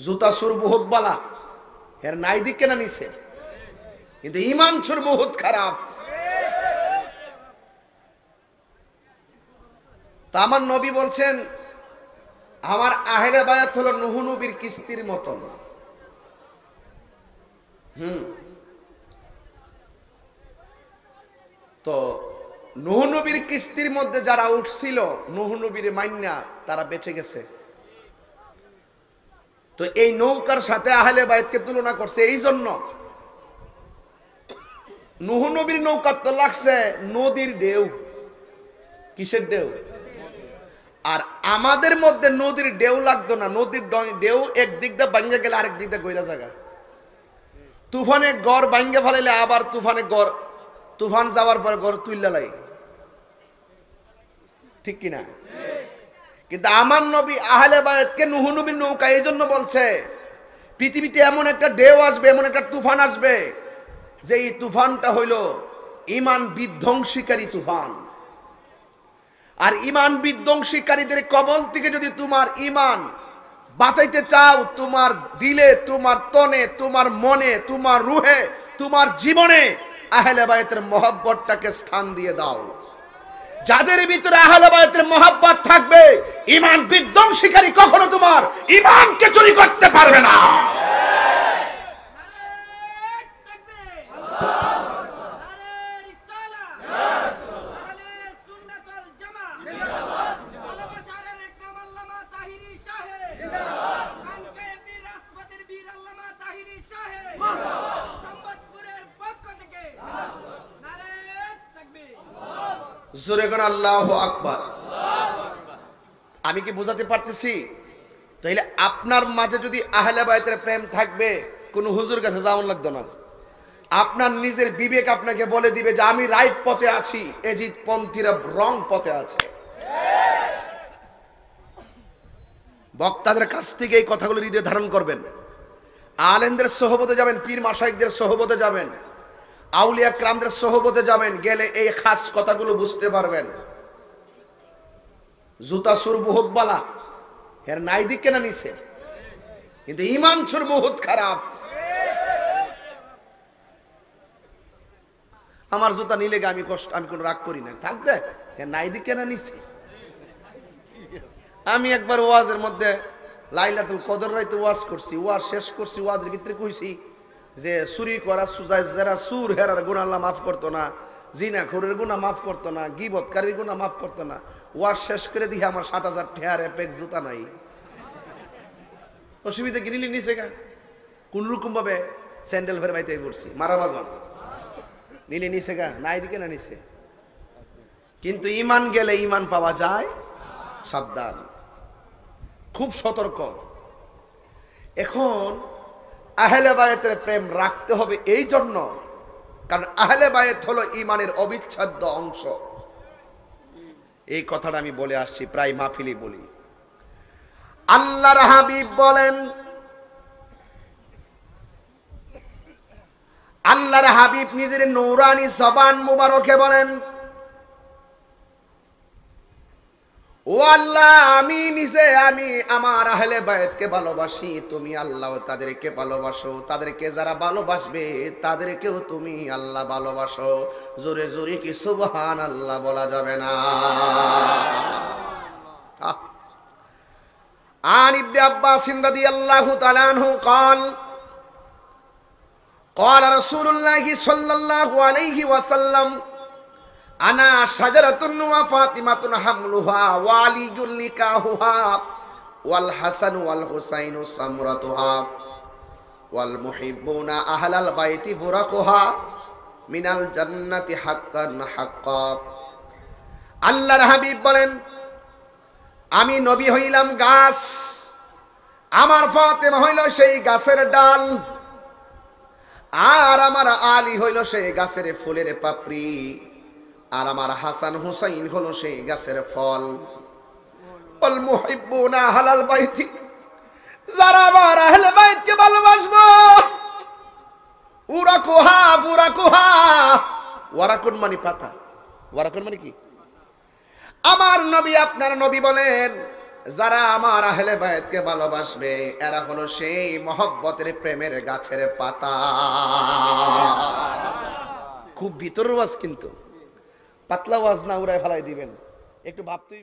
জুতা সুর বহুত বালা, এর নাই দিক কেনা নিছে, কিন্তু ইমান সুর বহুত খারাপ। তা আমার নবী বলছেন আমার আহলে বায়াত হলো নূহ নবীর কিস্তির মতন। তো নূহ নবীর কিস্তির মধ্যে যারা উঠছিল নূহ নবীর মাইন্না তারা বেঁচে গেছে। তো এই নৌকার সাথে আহলে বায়াতকে তুলনা করছে এই জন্য, নূহ নবীর নৌকা তো লাগছে নদীর ঢেউ। কিসের ঢেউ? আর আমাদের মধ্যে নদীর ঢেউ লাগতো না, নদীর ঢেউ একদিক দিয়ে ভাঙ্গে গেলে আরেক দিক দিয়ে গইরা জায়গা। তুফানে গড় ভাঙ্গে ফেলাইলে আবার তুফান যাওয়ার পর গড় তুইলা লাই, ঠিক কিনা? কিন্তু আমার নবী আহলে বায়াতকে নূহ নবীর নৌকা এই জন্য বলছে পৃথিবীতে এমন একটা ঢেউ আসবে, এমন একটা তুফান আসবে যে এই তুফানটা হইল ঈমান বিধ্বংসীকারী তুফান। আর ঈমান বিধ্বংসীকারীদের কবল থেকে যদি তোমার ঈমান বাঁচাইতে চাও, তোমার দিলে, তোমার তনে, তোমার মনে, তোমার রুহে, তোমার জীবনে আহলে বায়াতের মহব্বতটাকে স্থান দিয়ে দাও। যাদের ভিতরে আহলে বায়াতের মহব্বত থাকবে, ঈমান বিধ্বংসীকারী কখনো তোমার ঈমানকে চুরি করতে পারবে না। জোরে করে আল্লাহু আকবার। আমি কি বোঝাতে পারতেছি? তাইলে আপনার মাঝে যদি আহলে বায়াতের প্রেম থাকবে, কোন হুজুর কাছে যাওয়ার লাগতো না। আপনার নিজের বিবেক আপনাকে বলে দিবে যে আমি রাইট পথে আছি, এজিদ পন্থীরা রং পথে আছে। বক্তাদের কাছ থেকে এই কথাগুলো হৃদয়ে ধারণ করবেন, আলেমদের সোহবতে যাবেন, পীর মাশায়েখদের সোহবতে যাবেন, আউলিয়া কিরামদের সোহবতে যাবেন, গেলে এই খাস কথাগুলো বুঝতে পারবেন। জুতা সুর বহুত বালা, এর নাই দিক কেনা নিছে, কিন্তু ঈমান সুর বহুত খারাপ। আমার জুতা নিলে আমি কোনো রাগ করি না, থাক দে, এর নাই দিক কেনা নিছে। আমি একবার ওয়াজের মধ্যে লাইলাতুল কদর রাইতে ওয়াজ করছি, ওয়াজ শেষ করছি, ওয়াজের ভিতরে কইছি যে চুরি করা যারা সুর হেরার গুনাহ আল্লাহ মাফ করতো না, জিনাখোরের গুনাহ মাফ করতো না, গীবতকারীর গুনাহ মাফ করতো না। ওয়াজ শেষ করে দিয়ে আমার ৭,০০০ টাকার এপেক জুতা নাই। অসুবিধা কি নিলি নিছে গা, কোন রকম ভাবে স্যান্ডেল ফের বাইতে পড়ছি মারাবাগন নিলে নিছে গা, নাই দিকে না নিছে। কিন্তু ঈমান গেলে ঈমান পাওয়া যায়, সাবধান, খুব সতর্ক। এখন আহলে বায়াতের প্রেম রাখতে হবে এই জন্য, কারণ আহলে বায়াত হলো ঈমানের অবিচ্ছেদ্য অংশ। এই কথাটা আমি বলে আসছি, প্রায় মাহফিলে বলি। আল্লাহর হাবিব বলেন, আল্লাহর হাবিব নিজের নূরানি জবান মুবারকে বলেন, ও আল্লাহ, আমি আমার আহলে বায়াতকে ভালোবাসি, তুমি আল্লাহ তাদেরকে ভালোবাসো, তাদেরকে যারা ভালোবাসবে তাদেরকেও তুমি আল্লাহ ভালোবাসো। জোরে জোরে কি সুবহানাল্লাহ বলা যাবে না? আন ইবনে আব্বাস রাদিয়াল্লাহু তাআলা আনহু قال قال رسول الله صلى الله عليه وسلم আনা শাজারাতুন ওয়া ফাতিমাতুন হামলুহা ওয়া আলিয়ুল লিকাহুহা ওয়াল হাসান ওয়াল হুসাইনু সামরাতুহা ওয়াল মুহিব্বুনা আহলাল বাইতি বুরাকুহা মিনাল জান্নাতি হাক্কান হাক্কা। আল্লাহর হাবিব বলেন, আমি নবী হইলাম গাছ, আমার ফাতেমা হইল সেই গাছের ডাল, আর আমার আলী হইল সেই গাছের ফুলের পাপড়ি, আর আমার হাসান হুসাইন হলো সেই গাছের ফল। ওয়াল মুহিব্বুনা আহলাল বাইতি, যারা আমার আহলে বাইতকে ভালোবাসবো, উরাকুহা ফুরাকুহা, ওয়ারাকুন মানে পাতা, ওয়ারাকুন মানে কি? আমার নবী আপনার নবী বলেন, যারা আমার আহলে বায়াতকে ভালোবাসবে এরা হলো সেই মহব্বতের প্রেমের গাছের পাতা। খুব ভিতর ওয়াজ, কিন্তু পাতলা ওয়াজ না উড়ায় ফেলাই দিবেন, একটু ভাবতেই।